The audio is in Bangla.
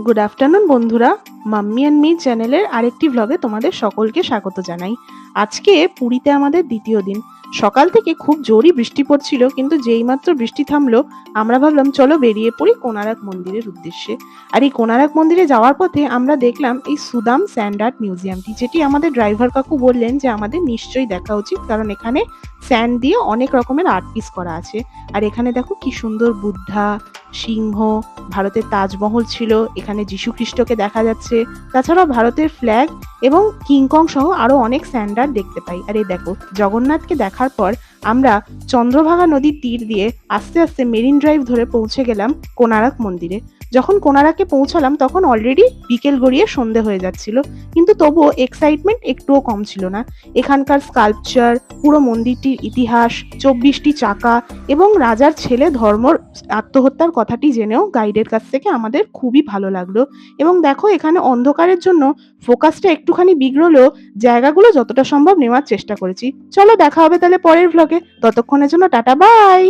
গুড আফটারনুন বন্ধুরা, মাম্মি অ্যান্ড মি চ্যানেলের আরেকটি ভ্লগে তোমাদের সকলকে স্বাগত জানাই। আজকে পুরীতে আমাদের দ্বিতীয় দিন। সকাল থেকে খুব জোরই বৃষ্টি পড়ছিল, কিন্তু যেইমাত্র বৃষ্টি থামলো আমরা ভাবলাম চলো বেরিয়ে পড়ি কোণারক মন্দিরের উদ্দেশ্যে। আর এই কোণারক মন্দিরে যাওয়ার পথে আমরা দেখলাম এই সুদাম স্যান্ড আর্ট মিউজিয়ামটি, যেটি আমাদের ড্রাইভার কাকু বললেন যে আমাদের নিশ্চয়ই দেখা উচিত, কারণ এখানে স্যান্ড দিয়ে অনেক রকমের আর্ট পিস করা আছে। আর এখানে দেখো কি সুন্দর বুদ্ধা, সিংহ, ভারতের তাজমহল ছিল, এখানে যীশু খ্রিস্টকে দেখা যাচ্ছে। তাছাড়াও ভারতের ফ্ল্যাগ এবং কিংকং সহ আরো অনেক স্যান্ডার দেখতে পাই। আর এই দেখো, জগন্নাথকে দেখার পর আমরা চন্দ্রভাগা নদীর তীর দিয়ে আস্তে আস্তে মেরিন ড্রাইভ ধরে পৌঁছে গেলাম কোণারক মন্দিরে। যখন কোণারকে পৌঁছালাম তখন অলরেডি বিকেল গড়িয়ে সন্ধে হয়ে যাচ্ছিল, কিন্তু তবুও এক্সাইটমেন্ট একটুও কম ছিল না। এখানকার স্কাল্পচার, পুরো মন্দিরটির ইতিহাস, 24টি চাকা এবং রাজার ছেলে ধর্মর আত্মহত্যার কথাটি জেনেও গাইডের কাছ থেকে আমাদের খুবই ভালো লাগলো। এবং দেখো, এখানে অন্ধকারের জন্য ফোকাসটা একটুখানি বিগড়লেও জায়গাগুলো যতটা সম্ভব নেওয়ার চেষ্টা করেছি। চলো দেখা হবে তাহলে পরের ভ্লগে, ততক্ষণের জন্য টাটা বাই।